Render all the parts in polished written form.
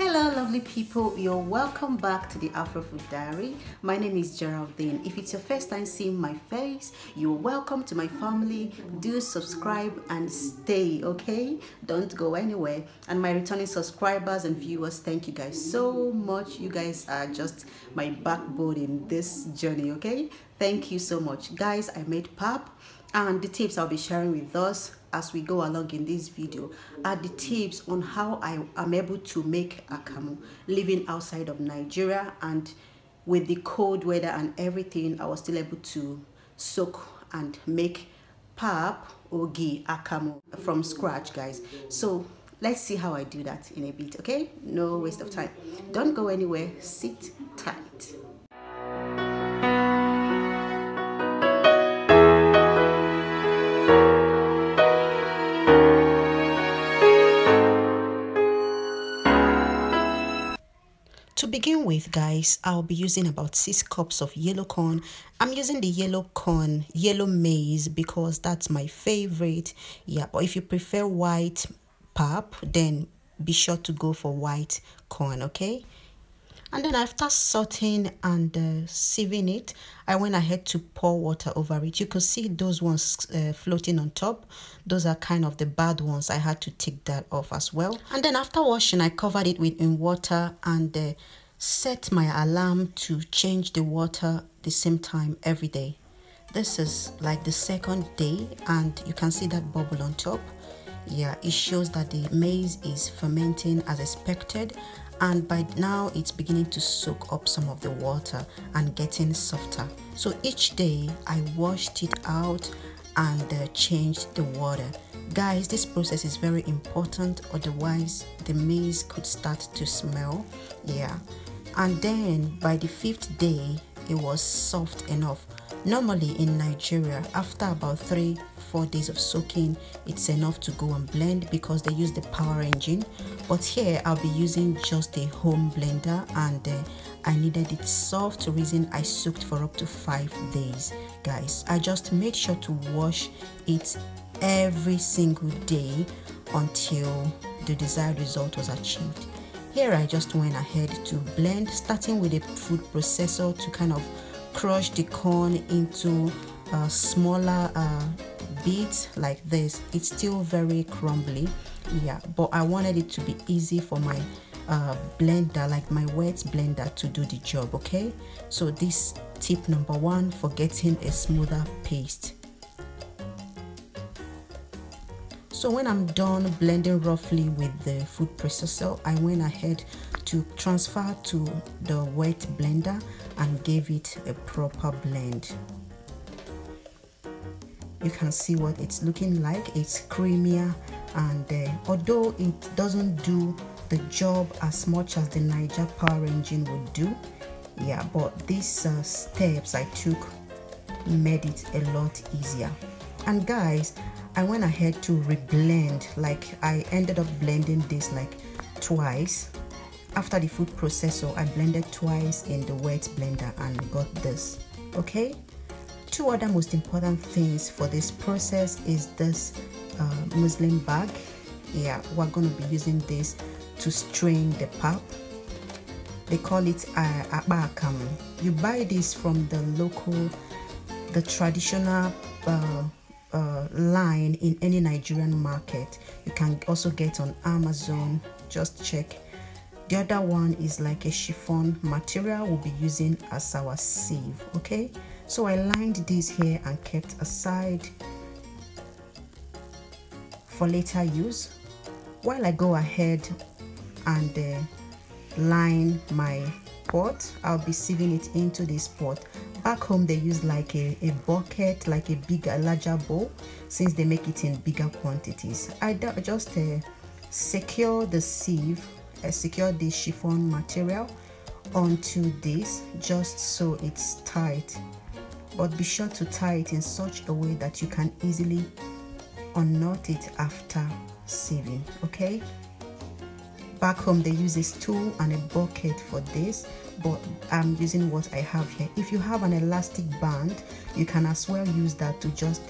Hello lovely people, you're welcome back to the Afro Food Diary. My name is Geraldine. If it's your first time seeing my face, you're welcome to my family. Do subscribe and stay, okay? Don't go anywhere. And my returning subscribers and viewers, thank you guys so much. You guys are just my backbone in this journey, okay? Thank you so much. Guys, I made PAP, and the tips I'll be sharing with us as we go along in this video are the tips on how I am able to make Akamu living outside of Nigeria, and with the cold weather and everything, I was still able to soak and make PAP OGI Akamu from scratch, guys. So let's see how I do that in a bit, okay? No waste of time. Don't go anywhere, sit tight. To begin with, guys, I'll be using about 6 cups of yellow corn. I'm using the yellow corn, yellow maize, because that's my favorite. Yeah, but if you prefer white pap, then be sure to go for white corn, okay? And then after sauteing and sieving it, I went ahead to pour water over it. You could see those ones floating on top. Those are kind of the bad ones. I had to take that off as well. And then after washing, I covered it in water and set my alarm to change the water the same time every day. This is like the second day, and you can see that bubble on top. Yeah, it shows that the maize is fermenting as expected, and by now it's beginning to soak up some of the water and getting softer. So each day I washed it out and changed the water. Guys, this process is very important, otherwise the maize could start to smell. Yeah, and then by the 5th day it was soft enough. Normally in Nigeria, after about 3-4 days of soaking, it's enough to go and blend because they use the power engine. But here I'll be using just a home blender, and I needed it soft, to reason I soaked for up to 5 days. Guys, I just made sure to wash it every single day until the desired result was achieved. Here I just went ahead to blend, starting with a food processor to kind of crush the corn into smaller bits like this. It's still very crumbly, yeah, but I wanted it to be easy for my blender, like my wet blender, to do the job, okay? So this tip number 1 for getting a smoother paste. So when I'm done blending roughly with the food processor, I went ahead to transfer to the wet blender and gave it a proper blend. You can see what it's looking like. It's creamier, and although it doesn't do the job as much as the Niger power engine would do, yeah, but these steps I took made it a lot easier. And guys, I went ahead to reblend. Like, I ended up blending this like twice. After the food processor, I blended twice in the wet blender and got this, okay? 2 other most important things for this process is this muslin bag. Yeah, we're going to be using this to strain the pap. They call it Akamu. You buy this from the local, the traditional line in any Nigerian market. You can also get on Amazon, just check. The other one is like a chiffon material we'll be using as our sieve, okay? So I lined this here and kept aside for later use. While I go ahead and line my pot, I'll be sieving it into this pot. Back home they use like a bucket, like a larger bowl, since they make it in bigger quantities. I just secure the sieve, secure the chiffon material onto this just so it's tight, but be sure to tie it in such a way that you can easily unknot it after sieving, okay? Back home they use a stool and a bucket for this, but I'm using what I have here. If you have an elastic band, you can as well use that to just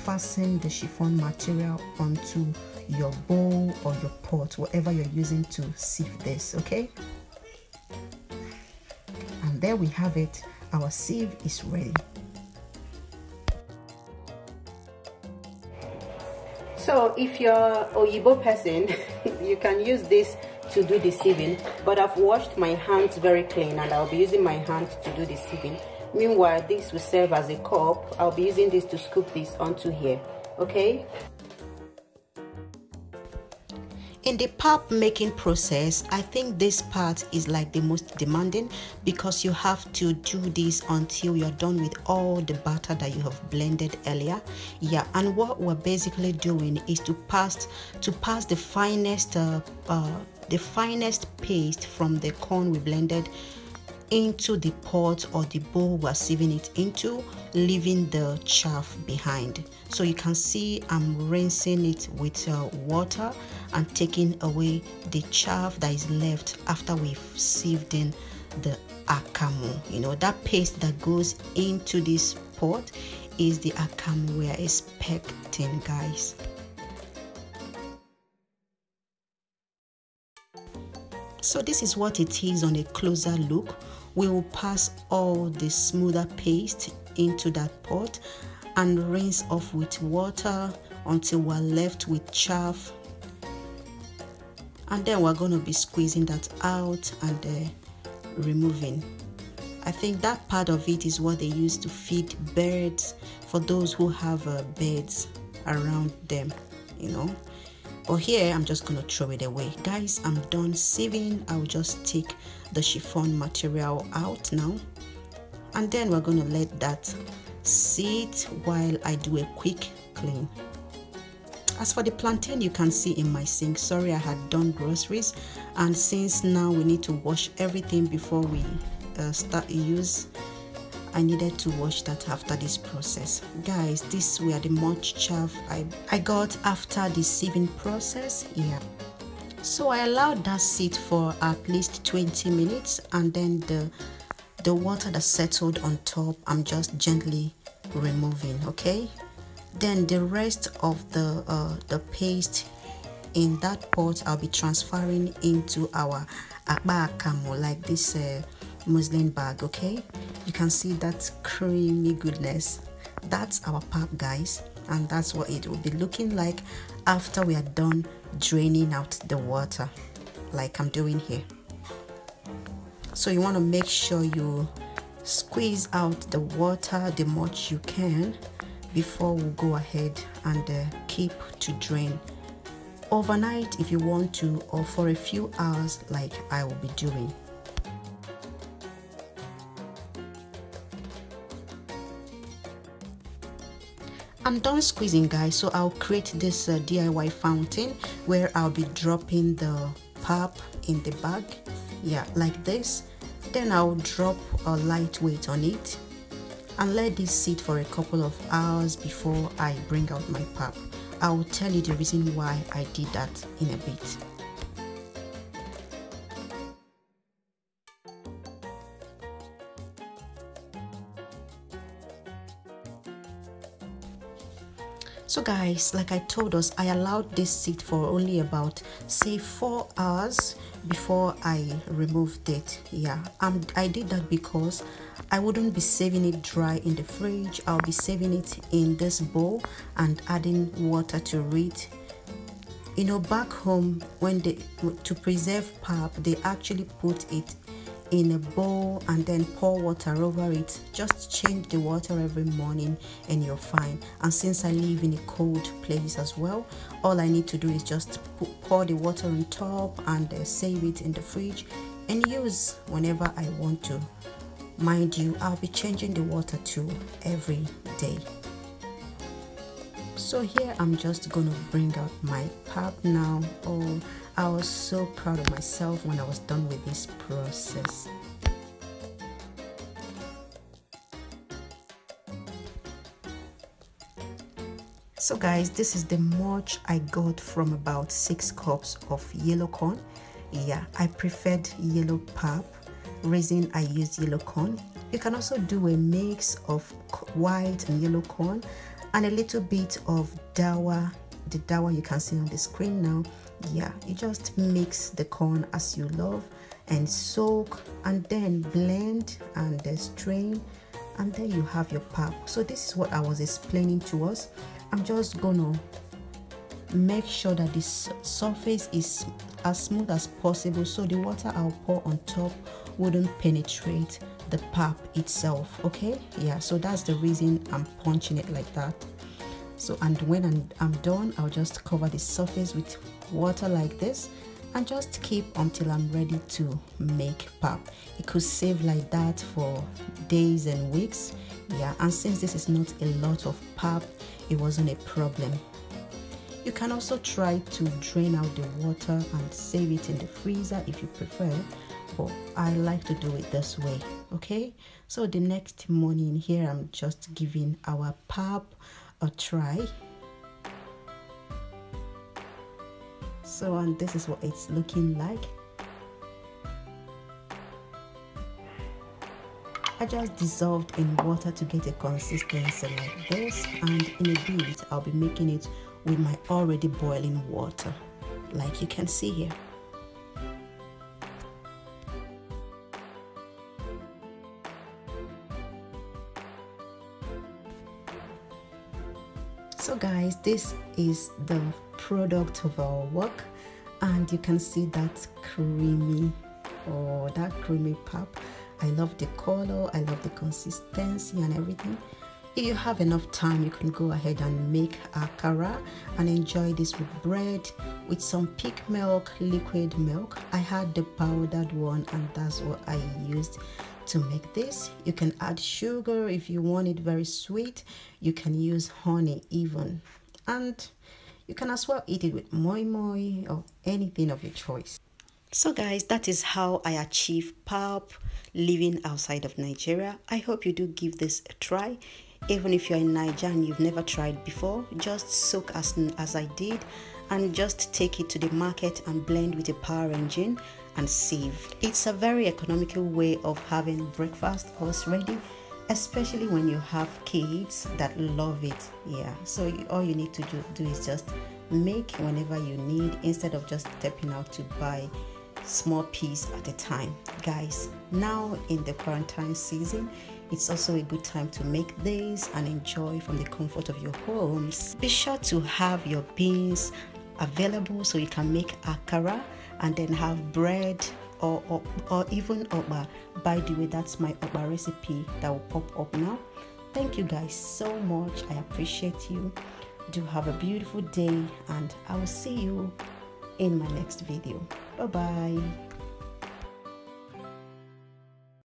fasten the chiffon material onto your bowl or your pot, whatever you're using to sieve this. Okay, and there we have it. Our sieve is ready. So if you're a Oyibo person, you can use this to do the sieving, but I've washed my hands very clean and I'll be using my hands to do the sieving. Meanwhile, this will serve as a cup. I'll be using this to scoop this onto here. Okay. In the pap making process, I think this part is like the most demanding because you have to do this until you're done with all the batter that you have blended earlier. Yeah, and what we're basically doing is to pass the finest paste from the corn we blended into the pot or the bowl we're sieving it into, leaving the chaff behind. So you can see I'm rinsing it with water and taking away the chaff that is left after we've sieved in the akamu. You know, that paste that goes into this pot is the akamu we are expecting, guys. So this is what it is on a closer look. We will pass all the smoother paste into that pot and rinse off with water until we're left with chaff, and then we're going to be squeezing that out and removing. I think that part of it is what they use to feed birds, for those who have birds around them, you know. But here I'm just going to throw it away. Guys, I'm done sieving. I'll just take the chiffon material out now, and then we're going to let that sit while I do a quick clean. As for the plantain, you can see in my sink. Sorry, I had done groceries, and since now we need to wash everything before we start use, I needed to wash that after this process. Guys, these were the much chaff I got after the sieving process. Yeah, so I allowed that sit for at least 20 minutes, and then the water that settled on top, I'm just gently removing. Okay, then the rest of the paste in that pot I'll be transferring into our Akamu, like this muslin bag. Okay, you can see that creamy goodness. That's our pap, guys, and that's what it will be looking like after we are done draining out the water, like I'm doing here. So you want to make sure you squeeze out the water the much you can before we go ahead and keep to drain overnight if you want to, or for a few hours like I will be doing. I'm done squeezing, guys, so I'll create this DIY fountain where I'll be dropping the pap in the bag, yeah, like this. Then I'll drop a lightweight on it and let this sit for a couple of hours before I bring out my pap. I will tell you the reason why I did that in a bit. So guys, like I told us, I allowed this sit for only about, say, 4 hours before I removed it. Yeah, I did that because I wouldn't be saving it dry in the fridge. I'll be saving it in this bowl and adding water to it. You know, back home, when to preserve pap, they actually put it in a bowl and then pour water over it. Just change the water every morning and you're fine. And since I live in a cold place as well, all I need to do is just pour the water on top and save it in the fridge and use whenever I want to. Mind you, I'll be changing the water too every day. So here I'm just gonna bring out my pap now. Oh, I was so proud of myself when I was done with this process. So guys, this is the much I got from about 6 cups of yellow corn. Yeah, I preferred yellow pap. Reason I used yellow corn. You can also do a mix of white and yellow corn and a little bit of dawa that one you can see on the screen now. Yeah, you just mix the corn as you love and soak, and then blend and then strain, and then you have your pap. So this is what I was explaining to us. I'm just gonna make sure that this surface is as smooth as possible, so the water I'll pour on top wouldn't penetrate the pap itself. Okay, yeah, so that's the reason I'm punching it like that. So, and when I'm done, I'll just cover the surface with water like this and just keep until I'm ready to make pap. It could save like that for days and weeks. Yeah, and since this is not a lot of pap, it wasn't a problem. You can also try to drain out the water and save it in the freezer if you prefer, but I like to do it this way. Okay, so the next morning here, I'm just giving our pap a try. So, and this is what it's looking like. I just dissolved in water to get a consistency like this, and in a bit I'll be making it with my already boiling water, like you can see here. So guys, this is the product of our work, and you can see that creamy, or that creamy pap. I love the color, I love the consistency and everything. If you have enough time, you can go ahead and make akara and enjoy this with bread, with some pig milk, liquid milk. I had the powdered one, and that's what I used to make this. You can add sugar if you want it very sweet. You can use honey even, and you can as well eat it with moi moi or anything of your choice. So guys, that is how I achieve pap living outside of Nigeria. I hope you do give this a try. Even if you're in Nigeria and you've never tried before, just soak as I did, and just take it to the market and blend with a power engine and save. It's a very economical way of having breakfast always ready, especially when you have kids that love it. Yeah, so all you need to do is just make whenever you need, instead of just stepping out to buy small piece at a time. Guys, now in the quarantine season, it's also a good time to make this and enjoy from the comfort of your homes. Be sure to have your beans available so you can make akara, and then have bread or even okpa. By the way, that's my okpa recipe that will pop up now. Thank you guys so much. I appreciate you. Do have a beautiful day, and I will see you in my next video. Bye bye.